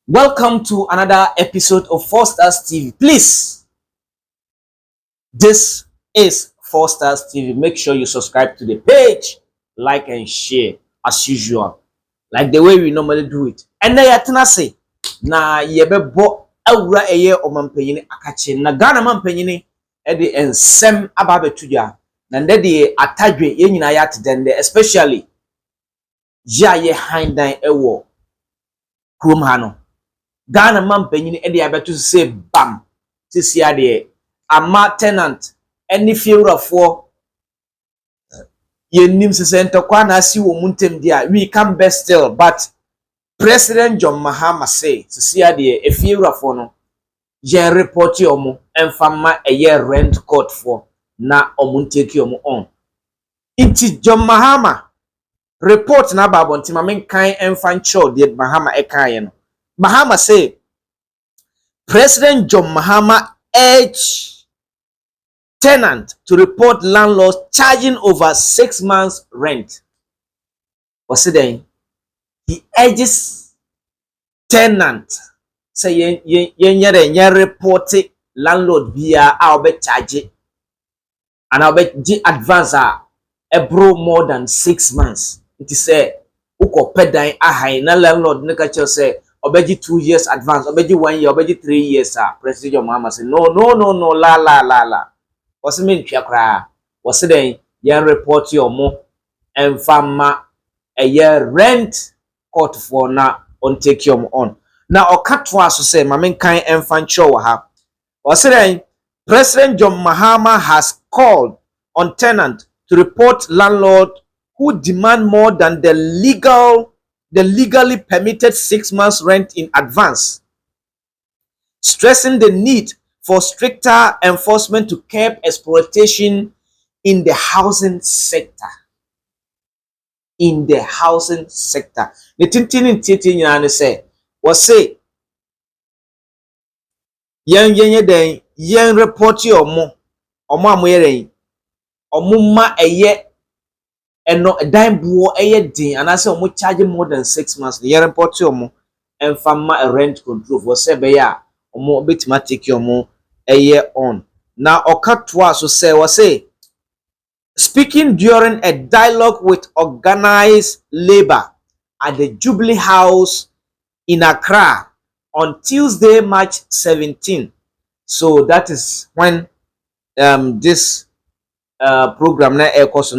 Welcome to another episode of 4 Stars TV. Please, this is 4 Stars TV. Make sure you subscribe to the page, like and share as usual, like the way we normally do it. And then yatena say na yebebo awura eye omampanyini akache na Ghana mampanyini e de ensem aba betuja na ndede atadwe ye nyina ya tedende, especially ya ye hindan ewo krom ha no. Ghana mampanyini e de abetu say bam sisi ade ama tenant any fearful yenim sesento kwa na asi wo muntem dia we can best still, but President John Mahama say sisi ade e fearful no je report yomo enfama eye rent court for na omunteki yomo on inti John Mahama report na babonti ma menkan enfancho de Mahama ekaye no. Mahama say President John Mahama urged tenants to report landlords charging over 6 months rent. What's it then? He urges tenants say yen report landlord via our charge and our advance ebro more than 6 months. It is say uko pedan ahai na landlord ne ka say obeji 2 years advance, obeji 1 year, obeji 3 years. President John Mahama say no, la. What's it mean kra? What's it then? Yan report your mo and fama a year rent court for na on take your on. Now or cut was to say my main kind and fan show ha. What's it then? President John Mahama has called on tenant to report landlord who demand more than the legally permitted 6 months rent in advance, stressing the need for stricter enforcement to curb exploitation in the housing sector. The tintin nyane say was say yen report your mo amoyere omuma eye eno dan buo eye din anase omo charge more than 6 months. The report your mo and farmer rent control for say be ya omo betima take your mo eye on. Now okatwa so say was say speaking during a dialogue with organized labor at the Jubilee House in Accra on Tuesday, March 17. So that is when this program na ekos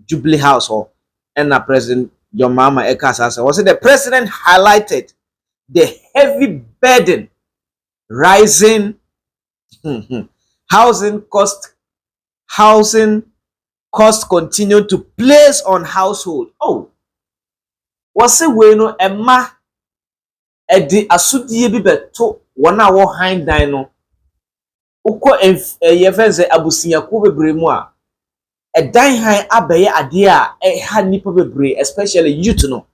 Jubilee House or and President John Mahama Ekasa was it the president highlighted the heavy burden rising housing cost continue to place on household. Oh, was it we no emma edi asudie bi beto wona wo hind dan no uko yefense abusinyako bebre mu a edan han abaye ade a ha nipa bebre, especially youth no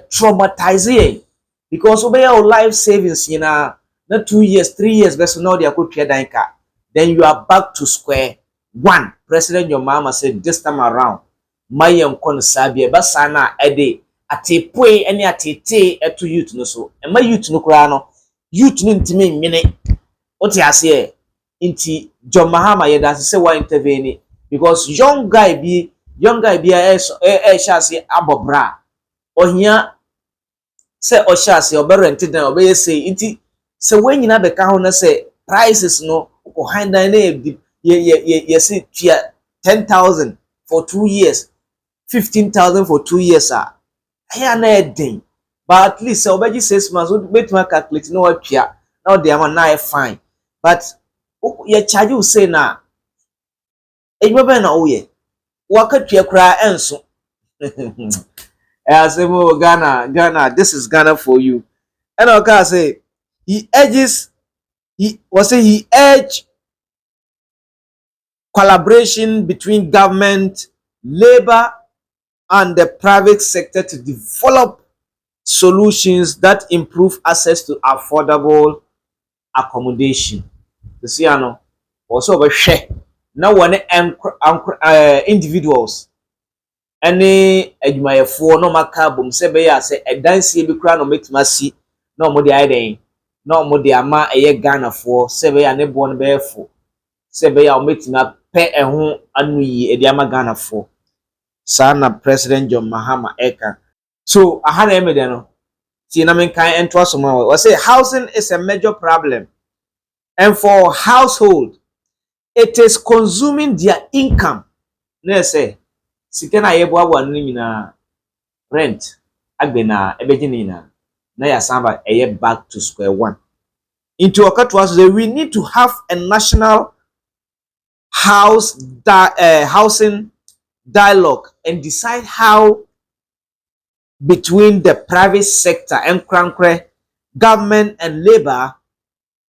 traumatize because obey your life savings na 2 years 3 years beso now they akotwa dan ka, then you are back to square one. President John Mahama said this time around mayem kon sabia basa na ede atepoi ene atete eto youth no so ema youth no kura no youth no ntime nwene oti ase inti John Mahama ye that say why intervene because young guy be shase abobra ohia say o shase oberent dan obey say inti say when nyina beka ho na say prices no ko hindan na yes 10,000 for 2 years, 15,000 for 2 years here na edin, but at least obeji 6 months we bet ma calculate no what pia now the am na fine, but you charge you say na ejbe na oye wakatwa kra enso. As Ghana, this is Ghana for you. And okay say he urged collaboration between government, labor, and the private sector to develop solutions that improve access to affordable accommodation. You see, also over share. Now, one individuals, any admirable no makabum say be say a dance be crown no make mercy no mo de ayden no mo de ama eye Ghana for sebe ya ne bo no be fo sebe ya o metima pe eho anu yi e de ama Ghana for sana President John Mahama eka so aha na emede no ti na men kan ento asoma we say housing is a major problem and for household it is consuming their income na say sika na ye boa no nyina rent agbena ebegini na ya samba eye back to square one into okatwa so we need to have a national housing dialogue and decide how between the private sector and crankre government and labor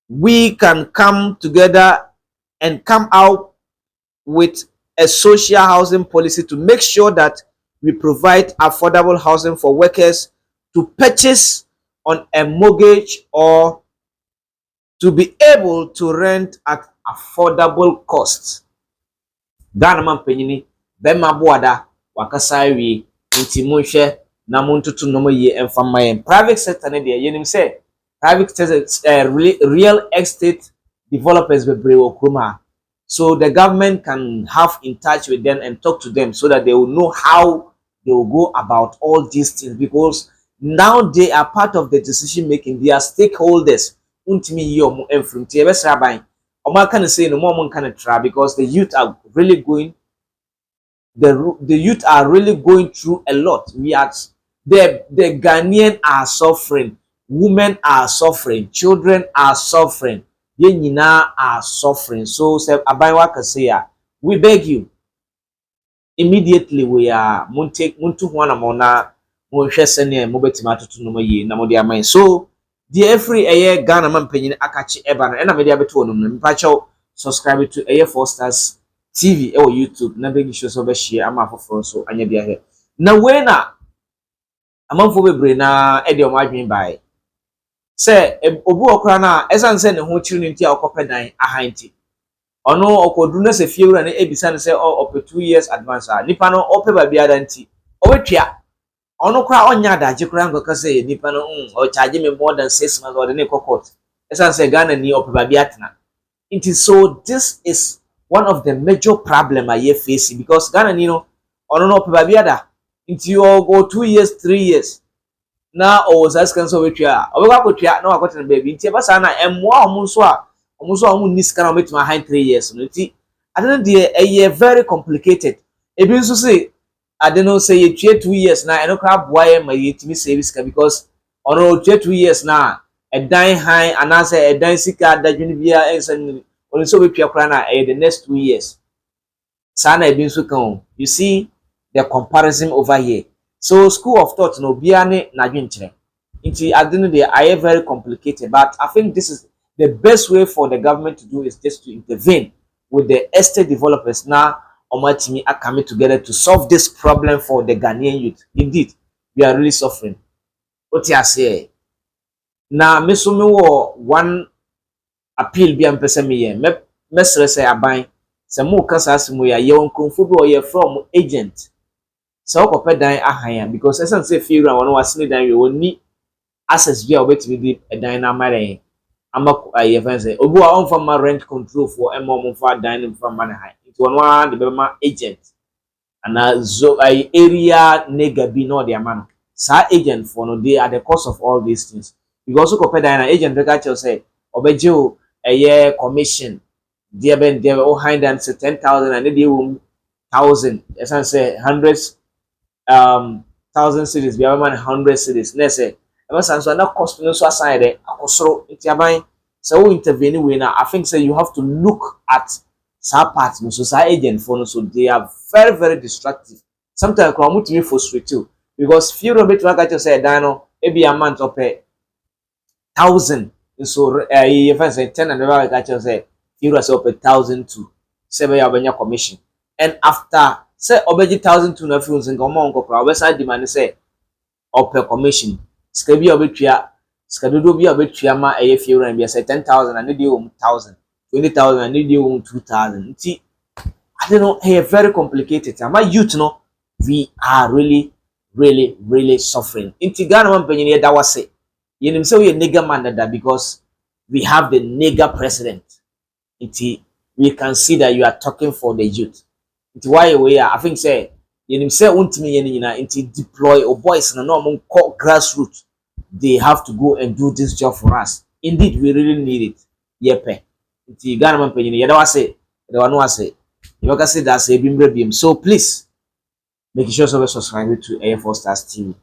we can come together and come out with a social housing policy to make sure that we provide affordable housing for workers to purchase on a mortgage or to be able to rent at affordable costs. Ghana man penyini bema boada wakasa wi nti monhwe na montutu no ye emfama yen private sector ne de yenim say private real estate developers be brew okroma so the government can have in touch with them and talk to them so that they will know how they will go about all these things because now they are part of the decision making. They are stakeholders untimi yom emfrumti ebesra ban oma can say no more can try because the youth are really going the youth are really going through a lot. We are the Ghanaian are suffering, women are suffering, children are suffering, yenina are suffering. So say abaywa kaseya, we beg you immediately we are muntu hwana mona mo hwese ne mo betima tutu no yi na mo de aman so the every eye Ghana man penyin akachi eba na me de abeto no mpacho subscribe to Air 4 Stars TV or YouTube na begi show so be share ama foforo so anya bia he na we na amanfo bebre na e de o madwen bai se obu okra na esan se ne ho chiri ne ntia okopedan ahanti ono okodu na se fiewura na ebisa ne se op 2 years advance nipa no ope ba bia danti obetwa ono kra onya adaje kra ngoka se nipa no o charge me more than 6 months or the court esan se Ghana ni ope ba bia tena. It is so this is one of the major problem I face because Ghana ni no ono no ope ba bia da into you go 2 years 3 years na o was asking so wetwa obekwa kotwa na wakotena baby nti basa na emwa omunso a omun niska na metima high 3 years no nti adeno de eye very complicated ebi nso say adeno say ye 2 years na eno kra boa ye ma yetimi service ka because ono 2 years na edan high anase edan sika dadwini bia ensan oni so wetwa kra na the next 2 years sana ebi nso kan you see the comparison over here. So school of thought no biane na dwinkyere. Nti adeno they are very complicated but I think this is the best way for the government to do is just to intervene with the estate developers now omatimi are coming together to solve this problem for the Ghanaian youth. Indeed, we are really suffering. What you say? Na meso me wo one appeal bi am pese me ye mesre say aban se mo kasa asemu ya ye onkonfo bi o ye from agent so okope dan ahan because esan say fear and one wasne dan we woni access bi a obetimi di dan na mare ama ye fan say obu a on from rent control for emom for dan from man high it one one the bema agent and so area nega bi no the amano sa agent for no they are the cause of all these things because okope dan agent beka tell say obeje o eye commission there ben there o high than 10,000 and they 1,000 esan say hundreds thousand cities be man 100 cities na say ever so na cost no so aside there akosoro itiaban so we intervene we now I think say you have to look at some parts no so agent for no so they are very very destructive sometimes come to me frustrate too because few of it like I say dano e be a month of 1,000 so you say 10 and like I say few say up 1,000 to 7 ya commission and after say obeji 1,000 na feels in gomo onko pra we side demand say up commission ska bi obetua ska dodo bi obetua ma eye feura bi say 10,000 and dey 1,000 20,000 and dey 2,000 nti I don't know hey very complicated ama youth no we are really suffering nti Ghana man panyin ye da wase You know, so we a nigger man that because we have the nigger president. We can see that you are talking for the youth. It's why we are, I think say, you know, say untimi into deploy or boys and normal grassroots. They have to go and do this job for us. Indeed, we really need it. Yepe. It's Ghana man penny. You know what I say? You know what I say? You can say that's a bim. So please make sure you subscribe to Air Force Stars TV.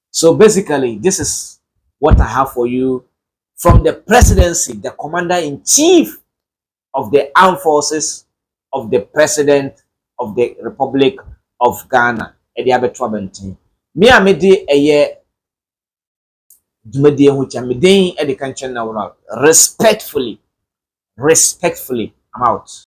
So basically, this is what I have for you from the presidency, the commander-in-chief of the armed forces of the president of the Republic of Ghana. Me a mede eye dwumadie ho cha meden e de kan chen na respectfully I'm out.